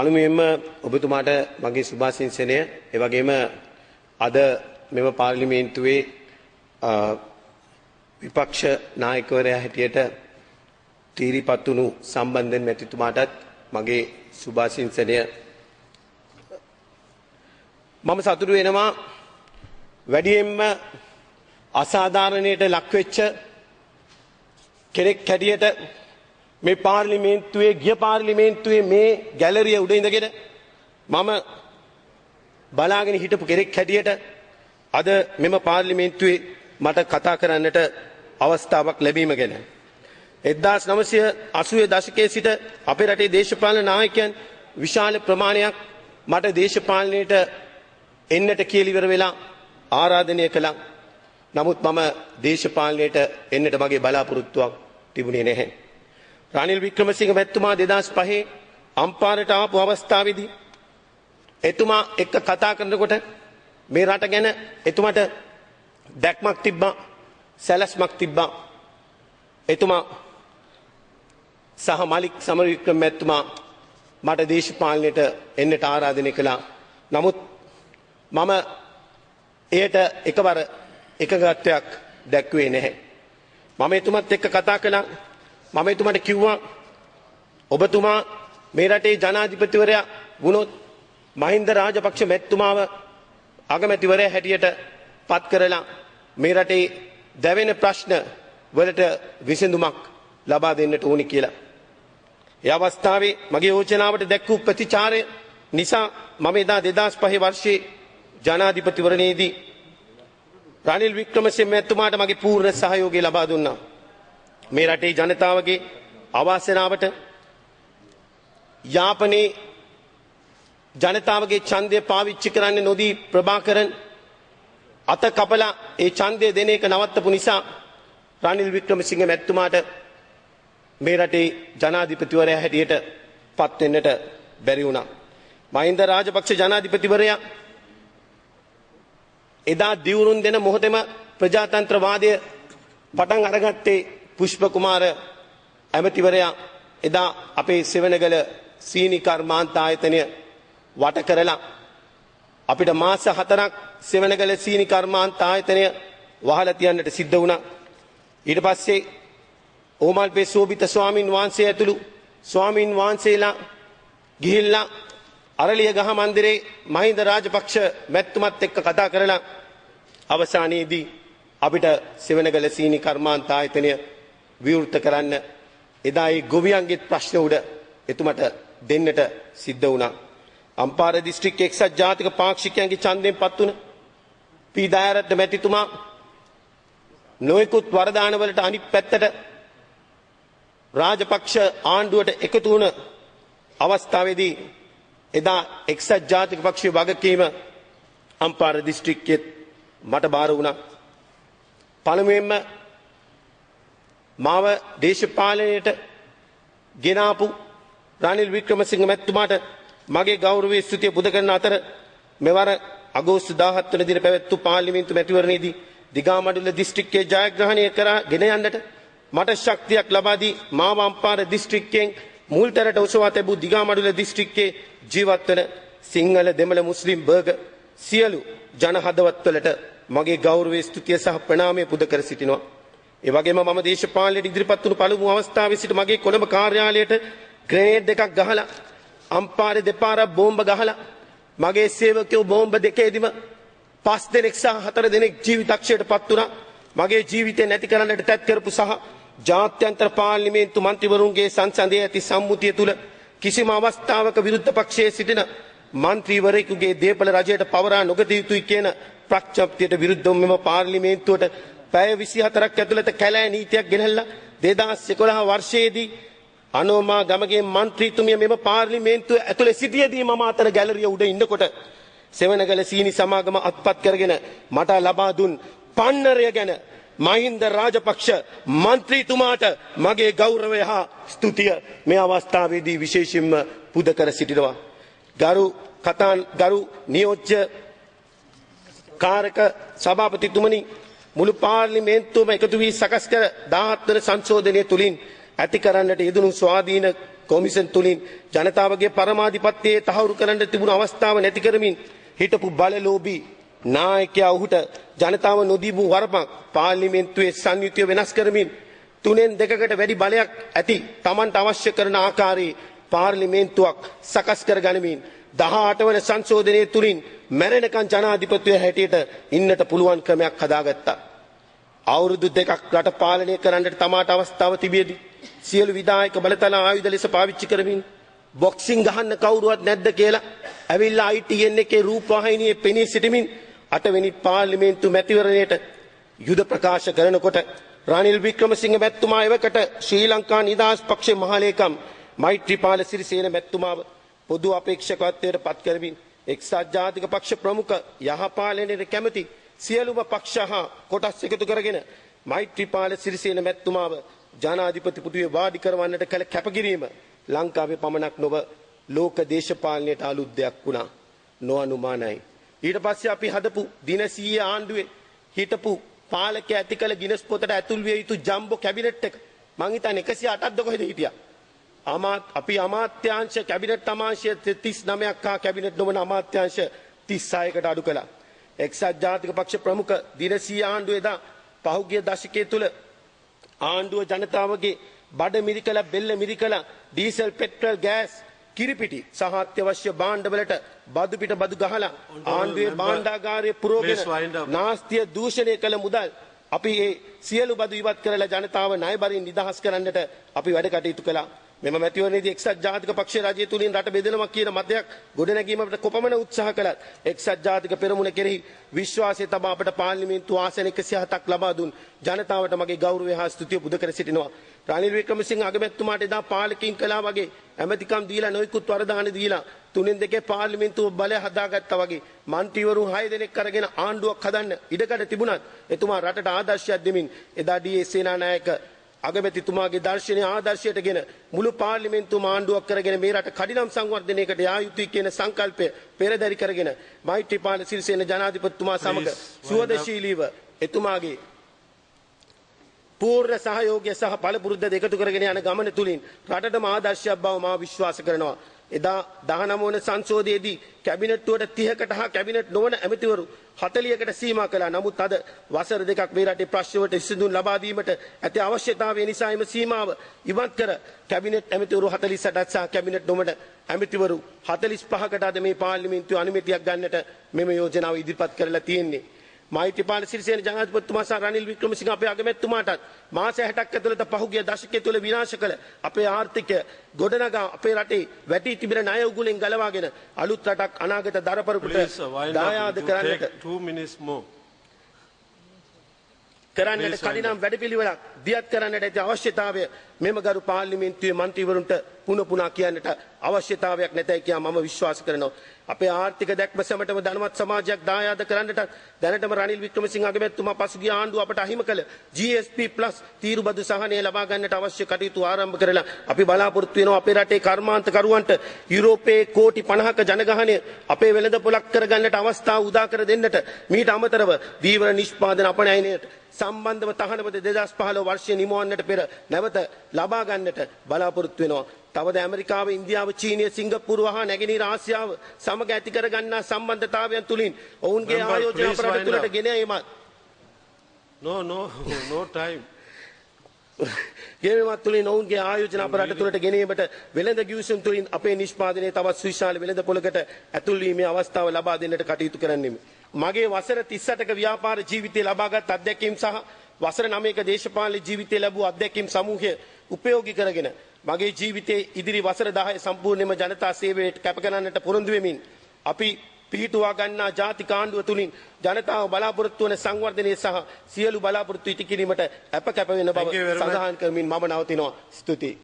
පළමුවෙන්ම ඔබතුමාට මගේ සුභාශිංසනය ඒ වගේම අද මෙම පාර්ලිමේන්තුවේ විපක්ෂ නායකවරයා හැටියට තීරිපත් වුණු සම්බන්ධයෙන් මැතිතුමාටත් මගේ සුභාශිංසනය. මම සතුටු වෙනවා වැඩියෙන්ම අසාධාරණයට ලක්වෙච්ච කෙනෙක් හැටියට මේ පාර්ලිමේන්තුවේ ගිය පාර්ලිමේන්තුවේ මේ ගැලරිය උඩ ඉඳගෙන මම බලාගෙන හිටපු කෙනෙක් හැටියට අද මෙම පාර්ලිමේන්තුවේ මට කතා කරන්නට අවස්ථාවක් ලැබීම ගැන 1980 දශකයේ සිට අපේ රටේ දේශපාලන නායකයන් විශාල ප්‍රමාණයක් මට දේශපාලනයට එන්නට කියලා ඉවර වෙලා ආරාධනය කළා. නමුත් මම දේශපාලනයට එන්නට මගේ බලාපොරොත්තුවක් තිබුණේ නැහැ. රනිල් වික්‍රමසිංහ මැතිතුමා 2005 අම්පාරට ආපු අවස්ථාවේදී එතුමා එක්ක කතා කරනකොට මේ රට ගැන එතුමාට දැක්මක් තිබ්බා, සැලැස්මක් තිබ්බා. එතුමා සහ මලික් සමරවික්‍රම මැතිතුමා මට දේශපාලනයට එන්නට ආරාධනය කළා. නමුත් මම එයට එකවර එකගතයක් දැක්ුවේ නැහැ. මම එතුමත් එක්ක කතා කළා. මම එතුමාට කිව්වා ඔබතුමා මේ රටේ ජනාධිපතිවරයා වුණොත් මහින්ද රාජපක්ෂ මැතිතුමාව අගමැතිවරයා හැටියට පත් කරලා මේ රටේ දැවෙන ප්‍රශ්න වලට විසඳුමක් ලබා දෙන්නට ඕනි කියලා. ඒ අවස්ථාවේ මගේ යෝජනාවට දැක්වූ ප්‍රතිචාරය නිසා මම එදා 2005 වර්ෂයේ ජනාධිපතිවරණයේදී රනිල් වික්‍රමසිංහ මැතිතුමාට මගේ පූර්ණ සහයෝගය ලබා දුන්නා. මේ රටේ ජනතාවගේ අවාසනාවට යාපනයේ ජනතාවගේ ඡන්දය පාවිච්චි කරන්න නොදී ප්‍රභාකරන් අත කපලා ඒ ඡන්දය දෙන එක නවත්තපු නිසා රනිල් වික්‍රමසිංහ මැතිතුමාට මේ රටේ ජනාධිපතිවරයා හැටියට පත් වෙන්නට බැරි වුණා. මහින්ද රාජපක්ෂ ජනාධිපතිවරයා එදා දිවුරුන් දෙන මොහොතේම ප්‍රජාතන්ත්‍රවාදය පටන් අරගත්තේ පුෂ්ප කුමාර ඇමතිවරයා එදා අපේ සෙවණගල සීනි කර්මාන්ත ආයතනය වට කරලා අපිට මාස 4ක් සෙවණගල සීනි කර්මාන්ත ආයතනය වහලා තියන්නට සිද්ධ වුණා. ඊට පස්සේ ඕමල්පේ සෝබිත ස්වාමින් වහන්සේ ඇතුළු ස්වාමින් වහන්සේලා ගිහිල්ලා අරලිය ගහ මන්දිරේ මහින්ද රාජපක්ෂ මැතිතුමත් එක්ක කතා කරලා අවසානයේදී අපිට සෙවණගල සීනි කර්මාන්ත ආයතනය විවෘත කරන්න එදා ඒ ගොවියන්ගේ ප්‍රශ්න උඩ එතුමට දෙන්නට සිද්ධ වුණා. අම්පාර දිස්ත්‍රික්කයේ එක්සත් ජාතික පාක්ෂිකයන්ගේ ඡන්දයෙන් පත් වුණ පී දයාරත්න මැතිතුමා නොයෙකුත් වරදාන වලට අනිත් පැත්තට රාජපක්ෂ ආණ්ඩුවට එකතු වුණ අවස්ථාවේදී එදා එක්සත් ජාතික පක්ෂයේ වගකීම අම්පාර දිස්ත්‍රික්කයේ මට බාර වුණා. පළමුවෙන්ම මාව දේශපාලනයට ගෙනාපු රනිල් වික්‍රමසිංහ මැතිතුමාට මගේ ගෞරවයේ ස්තුතිය පුද කරන අතර මෙවර අගෝස්තු 17 වෙනි දින පැවැත්වූ පාර්ලිමේන්තු මැතිවරණයේදී දිගාමඩුල්ල දිස්ත්‍රික්කයේ ජයග්‍රහණය කරගෙන යන්නට මට ශක්තියක් ලබා දී මාව අම්පාර දිස්ත්‍රික්කයෙන් මුල්තරට ඔසවා තිබූ දිගාමඩුල්ල දිස්ත්‍රික්කයේ ජීවත් වන සිංහල දෙමළ මුස්ලිම් බර්ග සියලු ජන හදවත්වලට මගේ ගෞරවයේ ස්තුතිය සහ ප්‍රණාමය පුද කර සිටිනවා. ඒ වගේම මම දේශපාලනයට ඉදිරිපත් වුණු පළමු අවස්ථාවේ සිට මගේ කොළඹ කාර්යාලයට ග්‍රනේඩ් එකක් ගහලා අම්පාරේ දෙපාරක් බෝම්බ ගහලා මගේ සේවකයෝ බෝම්බ දෙකේදීම 5 දෙනෙක් සහ 4 දෙනෙක් ජීවිතක්ෂයට පත් වුණා. මගේ ජීවිතේ නැති කරන්නට තැත් කරපු සහ ජාත්‍යන්තර පාර්ලිමේන්තු මන්ත්‍රීවරුන්ගේ සංසදයේ ඇති සම්මුතිය තුල කිසිම අවස්ථාවක විරුද්ධ පක්ෂයේ සිටින මන්ත්‍රීවරයෙකුගේ දේපල රජයට පවරා නොගත යුතුයි කියන ප්‍රඥප්තියට විරුද්ධව මෙම පාර්ලිමේන්තුවට පැය 24ක් ඇතුළත කැලෑ නීතියක් ගෙනල්ලා 2011 වර්ෂයේදී අනෝමා ගමගේ මන්ත්‍රීතුමිය මෙම පාර්ලිමේන්තුව ඇතුළේ සිටියේදී මම අතර ගැලරිය උඩ ඉන්නකොට සෙවණගල සීනි සමාගම අත්පත් කරගෙන මට ලබා දුන් පන්නරය ගැන මහින්ද රාජපක්ෂ මන්ත්‍රීතුමාට මගේ ගෞරවය හා ස්තුතිය මේ අවස්ථාවේදී විශේෂයෙන්ම පුද කර සිටිනවා. ගරු නියෝජ්‍ය කාරක සභාපතිතුමනි, මුළු පාර්ලිමේන්තුවම එකතු වී සකස් කර 17 වන සංශෝධනය තුලින් ඇති කරන්නට යෙදුණු ස්වාධීන කොමිෂන් තුලින් ජනතාවගේ පරමාධිපත්‍යයේ තහවුරු කරන්න තිබුණු අවස්ථාව නැති කරමින් හිටපු බලලෝභී නායකයා ඔහුට ජනතාව නොදීපු වරමක් පාර්ලිමේන්තුවේ සංයුතිය වෙනස් කරමින් 3/2කට වැඩි බලයක් ඇති Tamanට අවශ්‍ය කරන ආකාරයේ පාර්ලිමේන්තුවක් සකස් කර ගනිමින් 18 වන සංශෝධනයේ තුලින් මැරෙනකන් ජනාධිපතිය හැටියට ඉන්නට පුළුවන් ක්‍රමයක් හදාගත්තා. අවුරුදු 2ක් රට පාලනය කරන්නට තමාට අවස්ථාව තිබියදී සියලු විධායක බලතල ආයුධ ලෙස පාවිච්චි කරමින් බොක්සිං ගහන්න කවුරුවත් නැද්ද කියලා ඇවිල්ලා ITN එකේ රූපවාහිනියේ පෙනී සිටමින් 8 වෙනි පාර්ලිමේන්තු මැතිවරණයට යුද ප්‍රකාශ කරනකොට රනිල් වික්‍රමසිංහ මැතිතුමා එවකට ශ්‍රී ලංකා නිදහස් පක්ෂයේ මහලේකම් මෛත්‍රීපාල සිරිසේන මැතිතුමාව පොදු අපේක්ෂකත්වයට පත් කරමින් එක්සත් ජාතික පක්ෂ ප්‍රමුඛ යහපාලනයේ කැමැති සියලුම පක්ෂ හා කොටස් එකතු කරගෙන මෛත්‍රීපාල සිරිසේන මැතිතුමාව ජනාධිපති පුටුවේ වාඩි කරවන්නට කළ කැපකිරීම ලංකාවේ පමණක් නොව ලෝක දේශපාලනයට අලුත් දෙයක් වුණා නොඅනුමානයි. ඊට පස්සේ අපි හදපු දින 100 ආණ්ඩුවේ හිටපු පාලකයා ඇති කළ ගිනස් පොතට ඇතුල් විය යුතු ජම්බෝ කැබිනට් එක මං හිතන්නේ 108ක්ද කොහෙද හිටියා. අපි අමාත්‍යාංශ කැබිනට් අමාත්‍ය 39ක් හා කැබිනට් නොවන අමාත්‍යාංශ 36කට අඩු කළා. එක්සත් ජාතික පක්ෂ ප්‍රමුඛ දින 100 ආණ්ඩුවේ දා පහුගිය දශකයේ තුල ආණ්ඩුව ජනතාවගේ බඩ මිරිකලා බෙල්ල මිරිකලා ඩීසල් පෙට්‍රල් ගෑස් කිරිපිටි සහ අත්‍යවශ්‍ය භාණ්ඩවලට බදු පිට බදු ගහලා ආණ්ඩුවේ භාණ්ඩාගාරයේ පුරෝගෙන නාස්තිය දූෂණය කළ මුදල් අපි ඒ සියලු බදු ඉවත් කරලා ජනතාව ණය බරින් නිදහස් කරන්නට අපි වැඩ කටයුතු කළා. මෙම මැතිවරණයේදී එක්සත් ජාතික පක්ෂ රජය තුලින් රට බෙදෙනවා කියන මතයක් ගොඩනැගීමකට කොපමණ උත්සාහ කළත් එක්සත් ජාතික පෙරමුණ කෙරෙහි විශ්වාසය තබා අපට පාර්ලිමේන්තු ආසන 107ක් ලබා දුන් ජනතාවට මගේ ගෞරවය හා ස්තුතිය පුද කර සිටිනවා. රනිල් වික්‍රමසිංහ අගමැතිතුමාට එදා පාලකීන් කළා වගේ ඇමතිකම් දීලා නොයෙකුත් වරදාන දීලා 3/2 පාර්ලිමේන්තුව බලය හදාගත්තා වගේ මන්ත්‍රීවරුන් 6 දෙනෙක් අරගෙන ආණ්ඩුවක් හදන්න ඉඩකඩ තිබුණත් එතුමා රටට ආදර්ශයක් දෙමින් එදා ඩී.එස්. සේනානායක අගමැතිතුමාගේ දර්ශනීය ආදර්ශයටගෙන මුළු පාර්ලිමේන්තුවම ආණ්ඩුවක් කරගෙන මේ රට කඩිනම් සංවර්ධනයකට යා යුතුයි කියන සංකල්පය පෙරදරි කරගෙන මෛත්‍රීපාල සිරිසේන ජනාධිපතිතුමා සමග සුවදශීලීව එතුමාගේ පූර්ණ සහයෝගය සහ පළපුරුද්ද එකතු කරගෙන යන ගමන තුලින් රටටම ආදර්ශයක් බව මා විශ්වාස කරනවා. එදා 19 වන සංසෝධයේදී කැබිනට්ටුවට 30කට හා කැබිනට් නොවන ඇමතිවරු 40කට සීමා කළා. නමුත් අද වසර දෙකක් මේ රටේ ප්‍රශ්නවලට විසඳුම් ලබා දීමට ඇති අවශ්‍යතාවය නිසා එම සීමාව ඉවත් කර කැබිනට් ඇමතිවරු 48ක් සහ කැබිනට් නොවන ඇමතිවරු 45කට අද මේ පාර්ලිමේන්තුවේ අනුමැතියක් ගන්නට මෙම යෝජනාව ඉදිරිපත් කරලා තියෙන්නේ. මෛත්‍රීපාල සිරිසේන ජනාධිපතිතුමා සහ රනිල් වික්‍රමසිංහ අපේ අගමැතිතුමාටත් මාස 60ක් ඇතුළත පහුගිය දශකය තුළ විනාශ කළ අපේ ආර්ථිකය ගොඩනගා අපේ රටේ වැටි තිබෙන ණය උගුලෙන් ගලවාගෙන අලුත් රටක් අනාගත දරපරකට දායාද කරන්නට 2 minutes more. කරන්නට කඩිනම් වැඩපිළිවෙලක් දියත් කරන්නට ඇති අවශ්‍යතාවය මෙම ගරු පාර්ලිමේන්තුවේ මන්ත්‍රීවරුන්ට පුන පුනා කියන්නට අවශ්‍යතාවයක් නැතයි කියා මම විශ්වාස කරනවා. අපේ ආර්ථික දැක්ම සැමටම ධනවත් සමාජයක් දායාද කරන්නට දැනටම රනිල් වික්‍රමසිංහ අගමැතිතුමා පසුගිය ආණ්ඩුව අපට අහිමි කළ GSP+ තීරුබදු සහනය ලබා ගන්නට අවශ්‍ය කටයුතු ආරම්භ කරලා අපි බලාපොරොත්තු වෙනවා අපේ රටේ කර්මාන්තකරුවන්ට යුරෝපයේ කෝටි 50ක ජනගහනය අපේ වෙළඳපොළක් කරගන්නට අවස්ථාව උදා කර දෙන්නට මීට අමතරව දීවර නිෂ්පාදන අපනයනයට සම්බන්ධව තහනපද 2015 වර්ෂයේ නිමවන්නට පෙර නැවත ලබා ගන්නට බලාපොරොත්තු වෙනවා. තවද ඇමරිකාව, ඉන්දියාව, චීනය, සිංගප්පූරුව හා නැගෙනහිර ආසියාව සමග ඇති කර ගන්නා සම්බන්ධතාවයන් තුලින් ඔවුන්ගේ ආයෝජන අපරාධ තුළට ගෙන ඒමත් no time. ගෙවීමත් තුළින් ඔවුන්ගේ ආයෝජන අපරාධ තුළට ගෙනීමට වෙළඳ ගිවිසුම් තුළින් අපේ නිෂ්පාදනයේ තවත් සුවිශාල වෙළඳ පොළකට ඇතුල් වීමේ අවස්ථාව ලබා දෙන්නට කටයුතු කරන්නෙමි. මගේ වසර 38ක ව්‍යාපාර ජීවිතය ලබාගත් අත්දැකීම් සහ වසර 9ක දේශපාලන ජීවිතය ලැබූ අත්දැකීම් සමූහය උපයෝගී කරගෙන මගේ ජීවිතයේ ඉදිරි වසර 10 සම්පූර්ණයෙන්ම ජනතා සේවයට කැප කරන්නට පොරොන්දු වෙමින් අපි පිහිටුවා ගන්නා ජාතික ආණ්ඩුව තුලින් ජනතාව බලාපොරොත්තු වන සංවර්ධනය සහ සියලු බලාපොරොත්තු ඉටු කිරීමට අප කැප වෙන බව සඳහන් කරමින් මම නවතිනවා. ස්තුතියි.